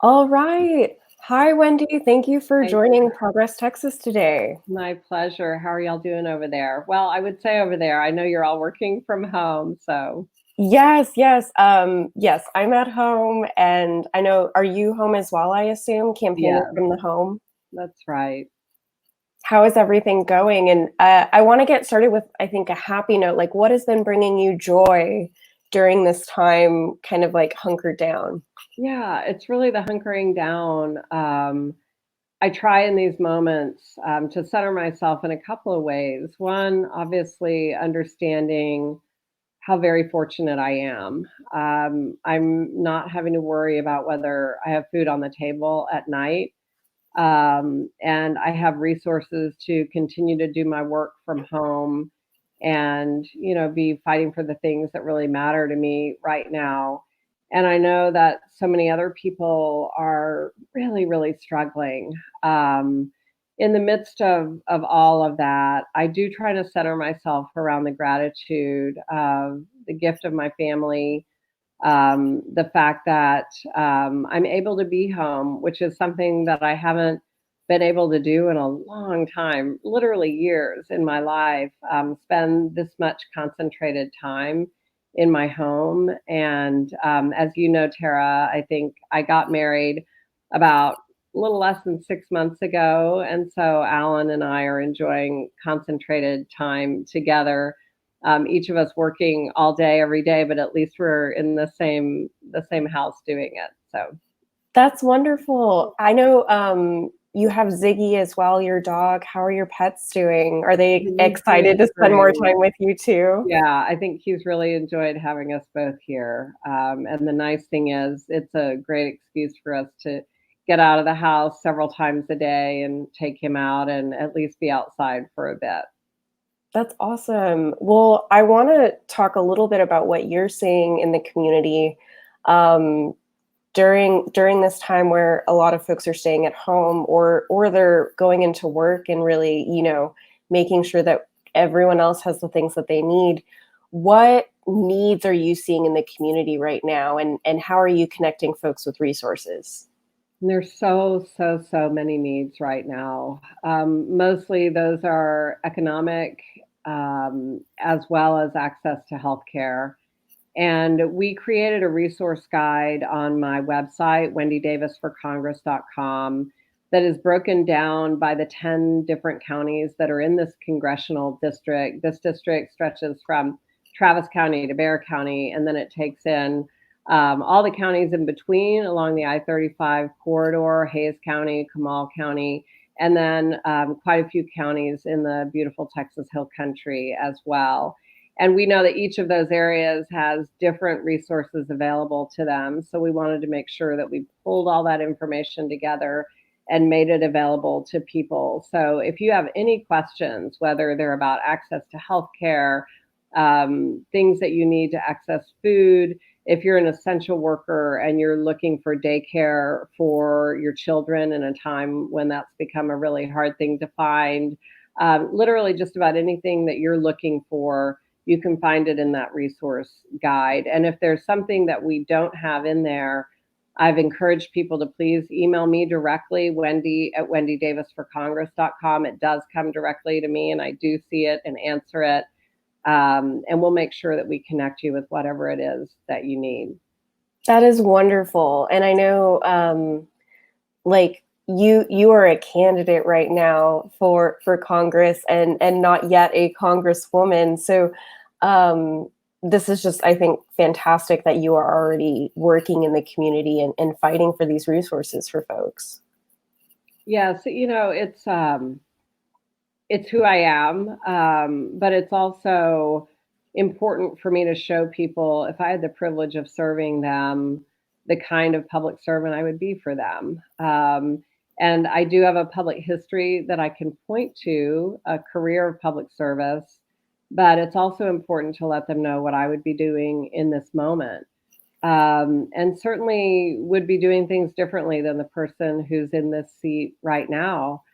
All right. Hi, Wendy. Thank you for Hey, joining Progress Texas today. my pleasure. How are y'all doing over there? Well, I would say over there. I know you're all working from home, so Yes. I'm at home, and I know. Are you home as well? I assume campaigning yeah, from the home. that's right. How is everything going? And I want to get started with, I think, a happy note. Like, what has been bringing you joy during this time? Kind of like hunkered down. Yeah, it's really the hunkering down. I try in these moments to center myself in a couple of ways. One, obviously, understanding how very fortunate I am. I'm not having to worry about whether I have food on the table at night. And I have resources to continue to do my work from home and be fighting for the things that really matter to me right now. And I know that so many other people are really, really struggling. In the midst of all of that, I do try to center myself around the gratitude of the gift of my family, the fact that I'm able to be home, which is something that I haven't been able to do in a long time, literally years in my life, spend this much concentrated time in my home. And as you know, Tara, I think I got married about a little less than 6 months ago. And so Alan and I are enjoying concentrated time together, each of us working all day every day, but at least we're in the same house doing it. So That's wonderful. I know you have Ziggy as well, your dog. How are your pets doing? Are they he's excited doing to spend more great. time with you too? Yeah, I think he's really enjoyed having us both here. And the nice thing is, it's a great excuse for us to get out of the house several times a day and take him out and at least be outside for a bit. That's awesome. Well, I want to talk a little bit about what you're seeing in the community um, during this time where a lot of folks are staying at home or they're going into work and really, making sure that everyone else has the things that they need. What needs are you seeing in the community right now, and how are you connecting folks with resources? And there's so many needs right now. Mostly those are economic, as well as access to healthcare. And we created a resource guide on my website, wendydavisforcongress.com, that is broken down by the 10 different counties that are in this congressional district. This district stretches from Travis County to Bexar County, and then it takes in all the counties in between along the I-35 corridor, Hayes County, Comal County, and then quite a few counties in the beautiful Texas Hill Country as well. And we know that each of those areas has different resources available to them. So we wanted to make sure that we pulled all that information together and made it available to people. So if you have any questions, whether they're about access to healthcare, things that you need to access food, if you're an essential worker and you're looking for daycare for your children in a time when that's become a really hard thing to find, literally just about anything that you're looking for, you can find it in that resource guide. And if there's something that we don't have in there, I've encouraged people to please email me directly, Wendy at wendydavisforcongress.com. It does come directly to me, and I do see it and answer it. And we'll make sure that we connect you with whatever it is that you need. That is wonderful. And I know like you are a candidate right now for Congress, and not yet a congresswoman. So this is just, I think, fantastic that you are already working in the community and fighting for these resources for folks. Yeah, so it's who I am, but it's also important for me to show people if I had the privilege of serving them, the kind of public servant I would be for them. And I do have a public history that I can point to, a career of public service, but it's also important to let them know what I would be doing in this moment. And certainly would be doing things differently than the person who's in this seat right now.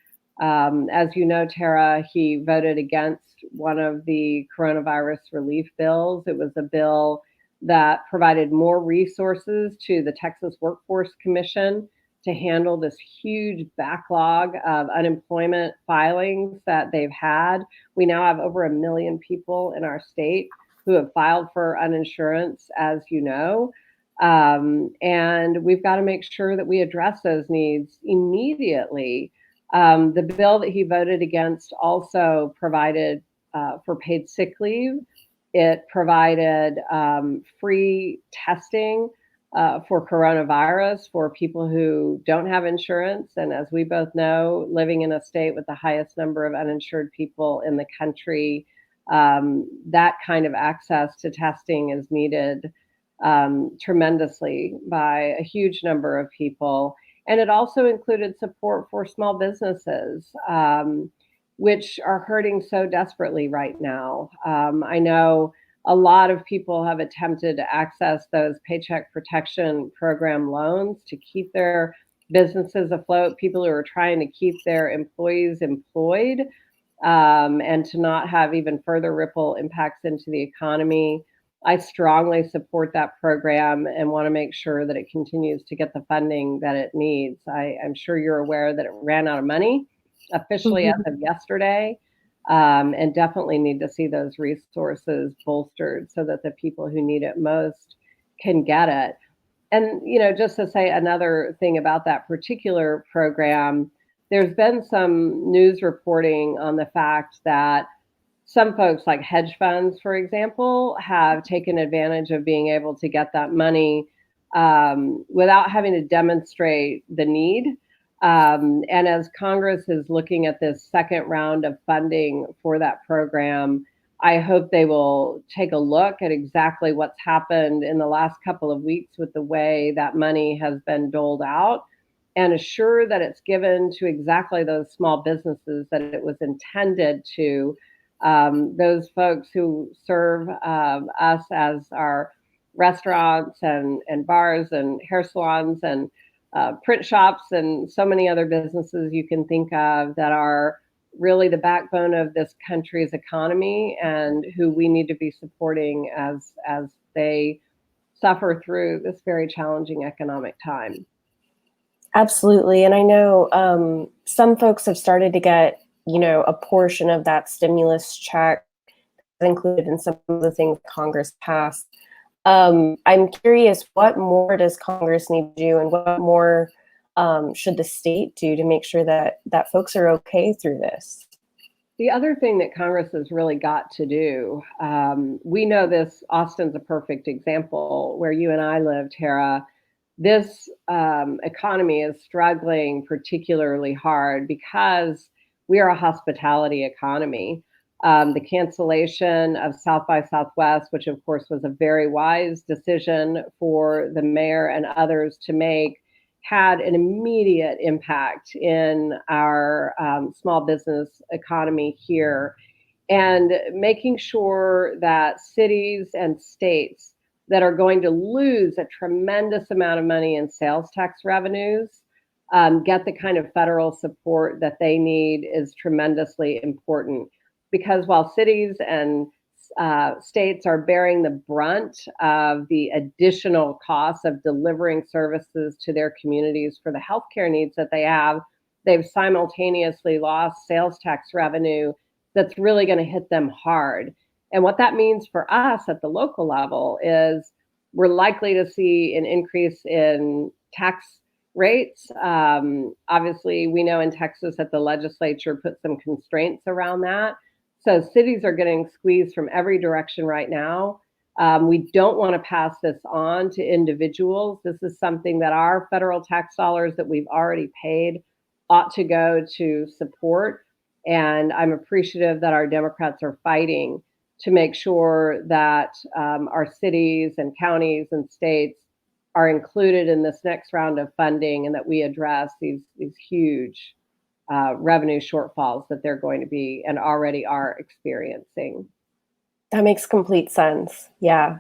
As you know, Tara, he voted against one of the coronavirus relief bills. It was a bill that provided more resources to the Texas Workforce Commission, to handle this huge backlog of unemployment filings that they've had. We now have over 1 million people in our state who have filed for uninsurance, as you know. And we've got to make sure that we address those needs immediately. The bill that he voted against also provided for paid sick leave. It provided free testing for coronavirus for people who don't have insurance. And as we both know, living in a state with the highest number of uninsured people in the country, that kind of access to testing is needed tremendously by a huge number of people. And it also included support for small businesses, which are hurting so desperately right now. I know a lot of people have attempted to access those Paycheck Protection Program loans to keep their businesses afloat, people who are trying to keep their employees employed, and to not have even further ripple impacts into the economy. I strongly support that program and want to make sure that it continues to get the funding that it needs. I'm sure you're aware that it ran out of money officially as of yesterday, and definitely need to see those resources bolstered so that the people who need it most can get it. And, just to say another thing about that particular program, there's been some news reporting on the fact that some folks, like hedge funds, for example, have taken advantage of being able to get that money without having to demonstrate the need. And as Congress is looking at this second round of funding for that program, I hope they will take a look at exactly what's happened in the last couple of weeks with the way that money has been doled out, and assure that it's given to exactly those small businesses that it was intended to. Those folks who serve us as our restaurants and bars and hair salons and print shops and so many other businesses you can think of that are really the backbone of this country's economy and who we need to be supporting as they suffer through this very challenging economic time. Absolutely. And I know some folks have started to get, a portion of that stimulus check included in some of the things Congress passed. I'm curious, what more does Congress need to do, and what more should the state do to make sure that folks are okay through this? The other thing that Congress has really got to do, we know this, Austin's a perfect example where you and I live, Tara. This economy is struggling particularly hard because we are a hospitality economy. The cancellation of South by Southwest, which of course was a very wise decision for the mayor and others to make, had an immediate impact in our small business economy here. And making sure that cities and states that are going to lose a tremendous amount of money in sales tax revenues get the kind of federal support that they need is tremendously important. Because while cities and states are bearing the brunt of the additional costs of delivering services to their communities for the healthcare needs that they have, they've simultaneously lost sales tax revenue that's really going to hit them hard. And what that means for us at the local level is we're likely to see an increase in tax rates. Obviously, we know in Texas that the legislature put some constraints around that. So cities are getting squeezed from every direction right now. We don't want to pass this on to individuals. This is something that our federal tax dollars that we've already paid ought to go to support. And I'm appreciative that our Democrats are fighting to make sure that our cities and counties and states are included in this next round of funding, and that we address these huge revenue shortfalls that they're going to be and already are experiencing. That makes complete sense. Yeah.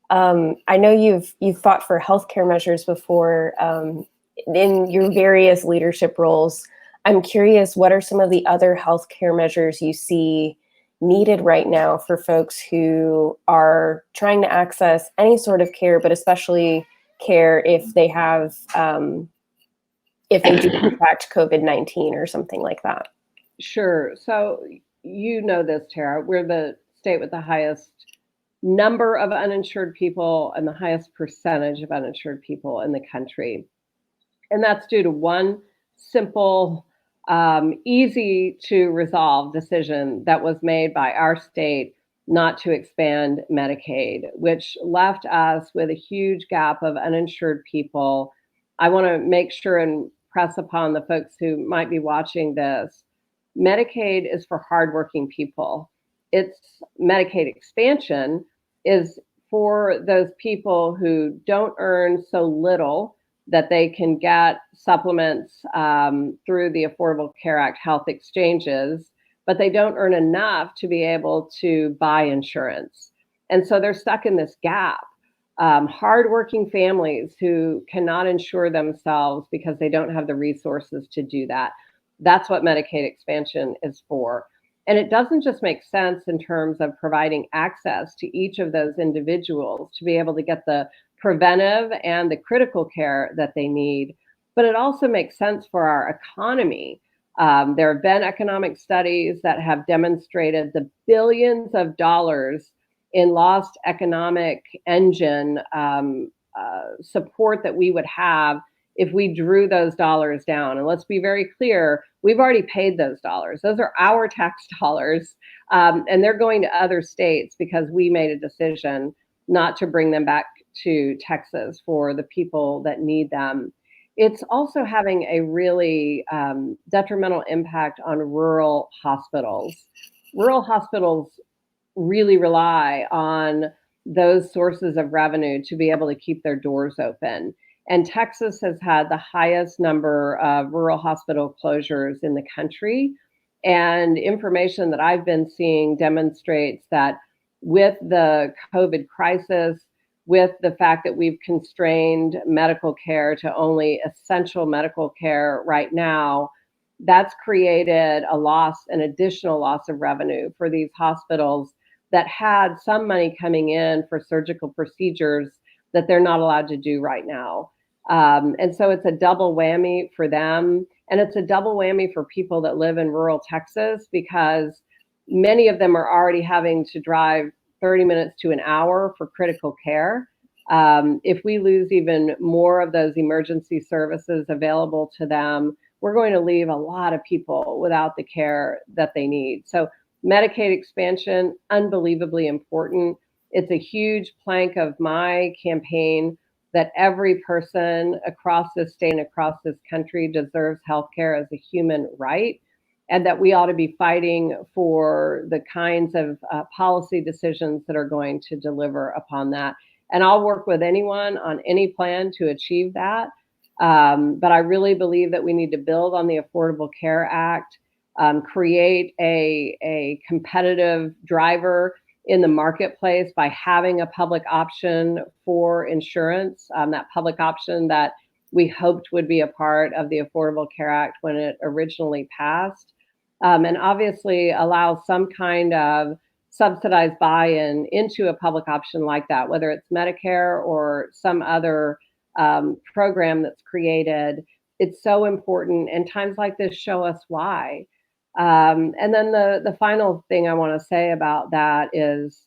I know you've fought for healthcare measures before in your various leadership roles. I'm curious, what are some of the other healthcare measures you see needed right now for folks who are trying to access any sort of care, but especially care if they have if they do contract COVID-19 or something like that? Sure. So you know this, Tara. We're the state with the highest number of uninsured people and the highest percentage of uninsured people in the country. And that's due to one simple, easy to resolve decision that was made by our state not to expand Medicaid, which left us with a huge gap of uninsured people. I want to make sure and press upon the folks who might be watching this. Medicaid is for hardworking people. Its Medicaid expansion is for those people who don't earn so little that they can get supplements through the Affordable Care Act health exchanges, but they don't earn enough to be able to buy insurance. And so they're stuck in this gap. Hardworking families who cannot insure themselves because they don't have the resources to do that. That's what Medicaid expansion is for. And it doesn't just make sense in terms of providing access to each of those individuals to be able to get the preventive and the critical care that they need, but it also makes sense for our economy. There have been economic studies that have demonstrated the billions of dollars in lost economic engine support that we would have if we drew those dollars down. And let's be very clear, we've already paid those dollars. Those are our tax dollars, and they're going to other states because we made a decision not to bring them back to Texas for the people that need them. It's also having a really detrimental impact on rural hospitals. Rural hospitals really rely on those sources of revenue to be able to keep their doors open. And Texas has had the highest number of rural hospital closures in the country. And information that I've been seeing demonstrates that with the COVID crisis, with the fact that we've constrained medical care to only essential medical care right now, that's created a loss, an additional loss of revenue for these hospitals that had some money coming in for surgical procedures that they're not allowed to do right now. And so it's a double whammy for them. And it's a double whammy for people that live in rural Texas because many of them are already having to drive 30 minutes to an hour for critical care. If we lose even more of those emergency services available to them, we're going to leave a lot of people without the care that they need. So Medicaid expansion, unbelievably important. It's a huge plank of my campaign that every person across this state and across this country deserves healthcare as a human right, and that we ought to be fighting for the kinds of policy decisions that are going to deliver upon that. And I'll work with anyone on any plan to achieve that. But I really believe that we need to build on the Affordable Care Act, create a competitive driver in the marketplace by having a public option for insurance, that public option that we hoped would be a part of the Affordable Care Act when it originally passed, and obviously allow some kind of subsidized buy-in into a public option like that, whether it's Medicare or some other program that's created. It's so important, and times like this show us why. And then the final thing I want to say about that is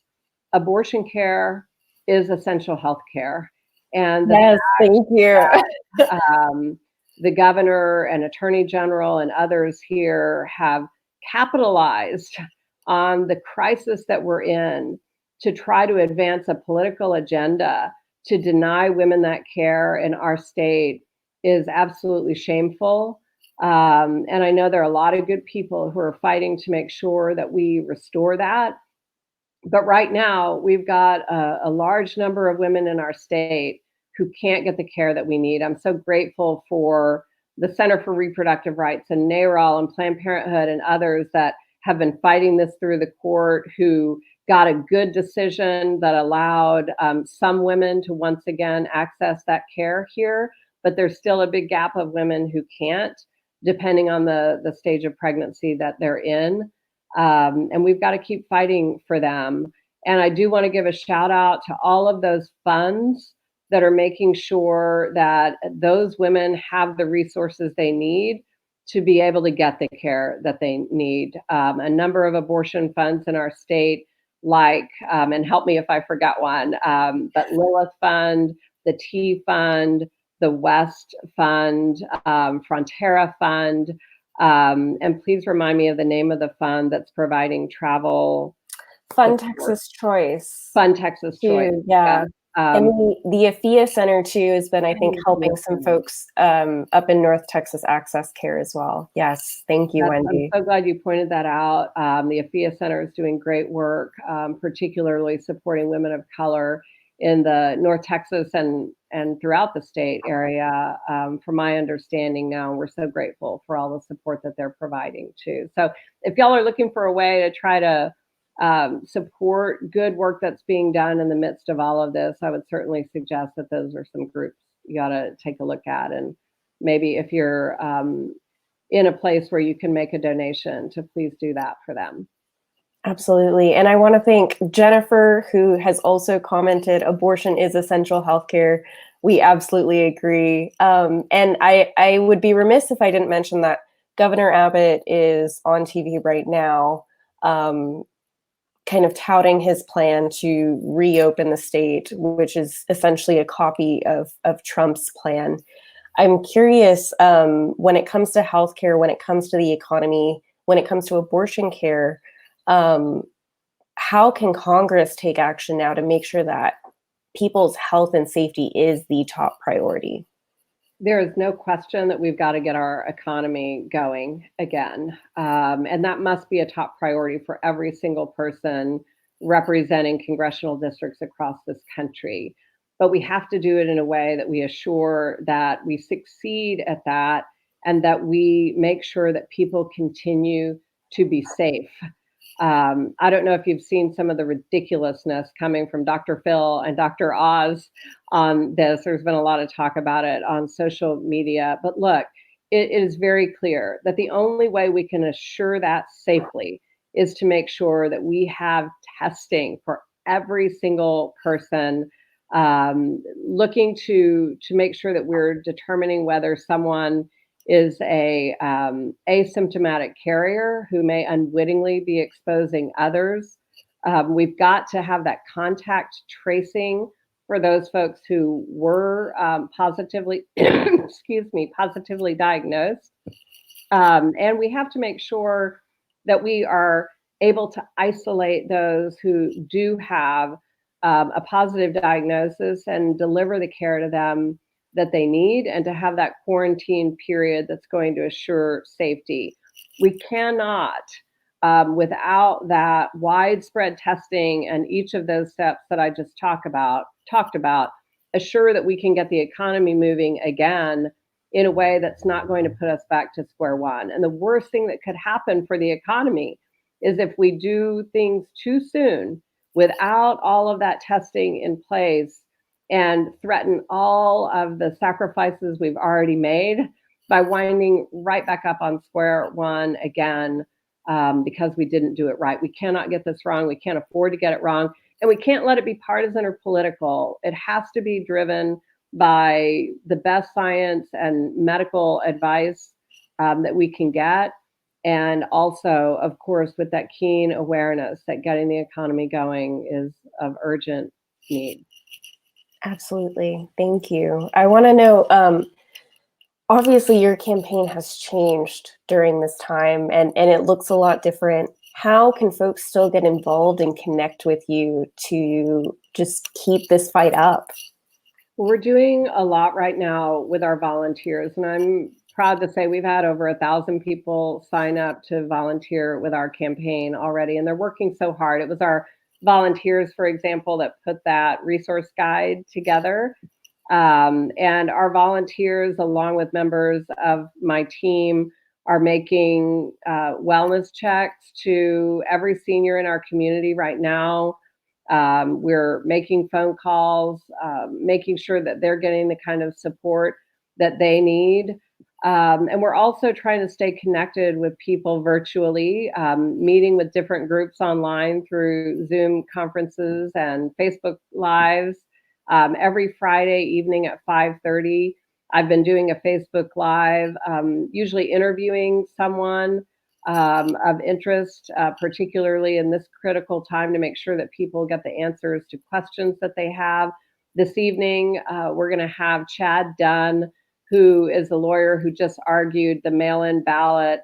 abortion care is essential health care. And the Yes, thank you. the governor and attorney general and others here have capitalized on the crisis that we're in to try to advance a political agenda to deny women that care in our state is absolutely shameful. And I know there are a lot of good people who are fighting to make sure that we restore that. But right now, we've got a large number of women in our state who can't get the care that we need. I'm so grateful for the Center for Reproductive Rights and NARAL and Planned Parenthood and others that have been fighting this through the court, who got a good decision that allowed some women to once again access that care here. But there's still a big gap of women who can't, depending on the stage of pregnancy that they're in. And we've got to keep fighting for them. And I do want to give a shout out to all of those funds that are making sure that those women have the resources they need to be able to get the care that they need. A number of abortion funds in our state, like, and help me if I forgot one, but Lilith Fund, the T Fund, the West Fund, Frontera Fund, and please remind me of the name of the fund that's providing travel Fun support. Texas Choice Fund Texas Choice. too, Yeah. yeah. And the AFIA Center too has been, I think, helping some folks up in North Texas access care as well. Yes, thank you, I'm Wendy. so glad you pointed that out. The AFIA Center is doing great work, particularly supporting women of color in the North Texas and throughout the state area. From my understanding now, we're so grateful for all the support that they're providing too. So if y'all are looking for a way to try to support good work that's being done in the midst of all of this, I would certainly suggest that those are some groups you got to take a look at. And maybe if you're in a place where you can make a donation, to please do that for them. Absolutely. And I want to thank Jennifer, who has also commented abortion is essential healthcare. We absolutely agree. And I would be remiss if I didn't mention that Governor Abbott is on TV right now, kind of touting his plan to reopen the state, which is essentially a copy of Trump's plan. I'm curious, when it comes to healthcare, when it comes to the economy, when it comes to abortion care, how can Congress take action now to make sure that people's health and safety is the top priority? There is no question that we've got to get our economy going again. And that must be a top priority for every single person representing congressional districts across this country. But we have to do it in a way that we assure that we succeed at that and that we make sure that people continue to be safe. I don't know if you've seen some of the ridiculousness coming from Dr. Phil and Dr. Oz on this. There's been a lot of talk about it on social media. But look, it is very clear that the only way we can assure that safely is to make sure that we have testing for every single person, looking to make sure that we're determining whether someone is a asymptomatic carrier who may unwittingly be exposing others. We've got to have that contact tracing for those folks who were positively, excuse me, positively diagnosed. And we have to make sure that we are able to isolate those who do have a positive diagnosis and deliver the care to them that they need, and to have that quarantine period that's going to assure safety. We cannot, without that widespread testing and each of those steps that I just talked about, assure that we can get the economy moving again in a way that's not going to put us back to square one. And the worst thing that could happen for the economy is if we do things too soon without all of that testing in place and threaten all of the sacrifices we've already made by winding right back up on square one again, because we didn't do it right. We cannot get this wrong. We can't afford to get it wrong. And we can't let it be partisan or political. It has to be driven by the best science and medical advice that we can get. And also, of course, with that keen awareness that getting the economy going is of urgent need. Absolutely. Thank you. I want to know, obviously your campaign has changed during this time and it looks a lot different. How can folks still get involved and connect with you to just keep this fight up? We're doing a lot right now with our volunteers, and I'm proud to say we've had over 1,000 people sign up to volunteer with our campaign already, and they're working so hard. It was our volunteers, for example, that put that resource guide together. And our volunteers, along with members of my team, are making wellness checks to every senior in our community right now. We're making phone calls, making sure that they're getting the kind of support that they need. And we're also trying to stay connected with people virtually, meeting with different groups online through Zoom conferences and Facebook Lives. Every Friday evening at 5:30, I've been doing a Facebook Live, usually interviewing someone of interest, particularly in this critical time to make sure that people get the answers to questions that they have. This evening, we're going to have Chad Dunn, who is the lawyer who just argued the mail in ballot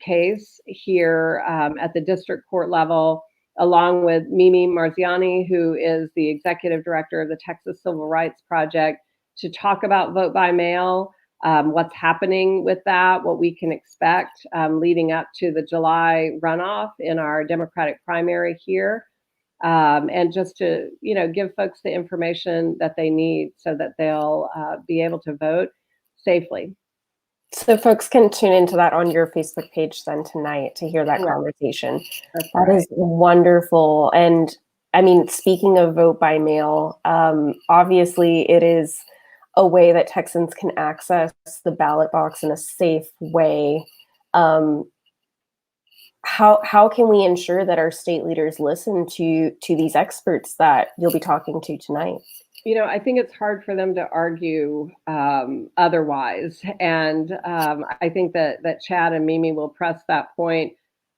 case here at the district court level, along with Mimi Marziani, who is the executive director of the Texas Civil Rights Project, to talk about vote by mail, what's happening with that, what we can expect leading up to the July runoff in our Democratic primary here, and just to give folks the information that they need so that they'll be able to vote safely. So folks can tune into that on your Facebook page then tonight to hear that Correct. conversation. That's That right. is wonderful. And I mean, speaking of vote by mail, obviously it is a way that Texans can access the ballot box in a safe way. Um, how can we ensure that our state leaders listen to these experts that you'll be talking to tonight? I think it's hard for them to argue otherwise, and I think that Chad and Mimi will press that point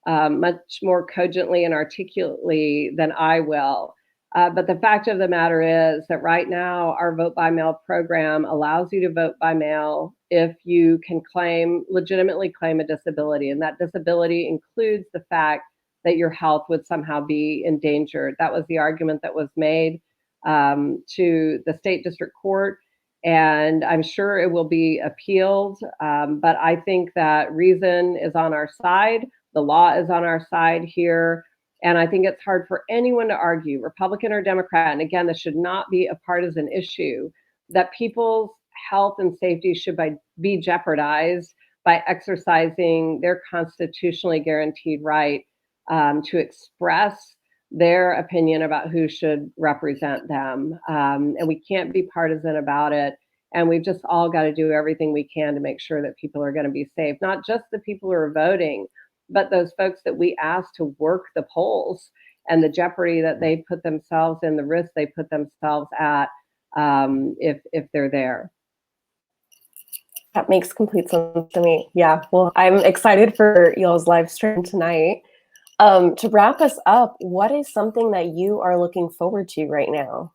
much more cogently and articulately than I will. But the fact of the matter is that right now our vote by mail program allows you to vote by mail if you can legitimately claim a disability, and that disability includes the fact that your health would somehow be endangered. That was the argument that was made to the state district court, and I'm sure it will be appealed. But I think that reason is on our side, the law is on our side here, and I think it's hard for anyone to argue, Republican or Democrat, and again, this should not be a partisan issue, that people's health and safety should be jeopardized by exercising their constitutionally guaranteed right to express their opinion about who should represent them. And we can't be partisan about it. And we've just all got to do everything we can to make sure that people are going to be safe, not just the people who are voting, but those folks that we ask to work the polls and the jeopardy that they put themselves in, the risk they put themselves at if they're there. That makes complete sense to me. Yeah, well, I'm excited for y'all's live stream tonight. To wrap us up, what is something that you are looking forward to right now?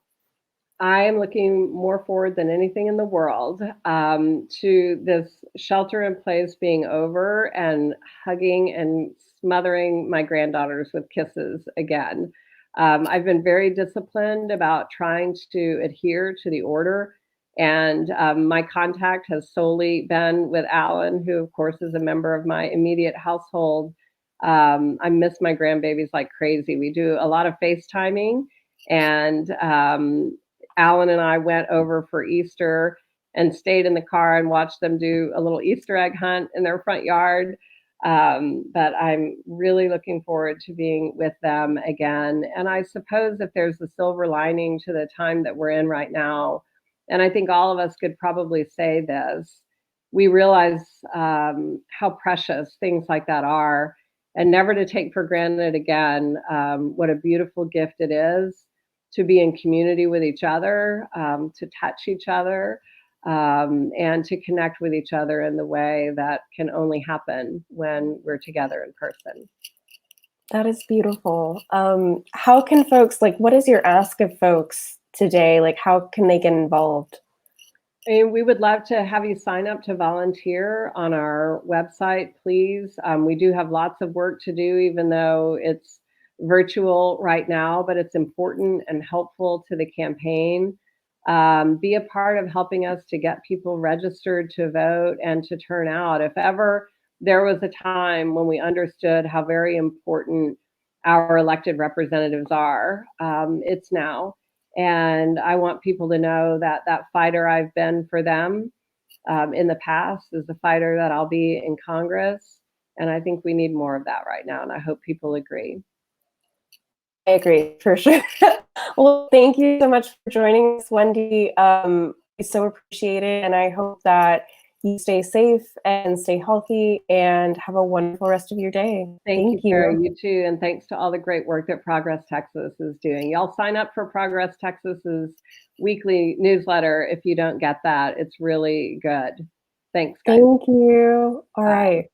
I am looking more forward than anything in the world to this shelter in place being over and hugging and smothering my granddaughters with kisses again. I've been very disciplined about trying to adhere to the order, and my contact has solely been with Alan, who, of course, is a member of my immediate household. I miss my grandbabies like crazy. We do a lot of FaceTiming, and Alan and I went over for Easter and stayed in the car and watched them do a little Easter egg hunt in their front yard. But I'm really looking forward to being with them again. And I suppose if there's a silver lining to the time that we're in right now, and I think all of us could probably say this, we realize how precious things like that are, and never to take for granted again what a beautiful gift it is to be in community with each other, to touch each other, and to connect with each other in the way that can only happen when we're together in person. That is beautiful. How can folks, like, what is your ask of folks today? Like, how can they get involved? And we would love to have you sign up to volunteer on our website, please. We do have lots of work to do, even though it's virtual right now, but it's important and helpful to the campaign. Be a part of helping us to get people registered to vote and to turn out. If ever there was a time when we understood how very important our elected representatives are, it's now. And I want people to know that that fighter I've been for them in the past is the fighter that I'll be in Congress. And I think we need more of that right now. And I hope people agree. I agree, for sure. Well, thank you so much for joining us, Wendy. I so appreciate it. And I hope that You stay safe and stay healthy and have a wonderful rest of your day. Thank Thank you, Tara. you. You too, and thanks to all the great work that Progress Texas is doing. Y'all sign up for Progress Texas's weekly newsletter if you don't get that. It's really good. Thanks, guys. Thank you. All Bye. right.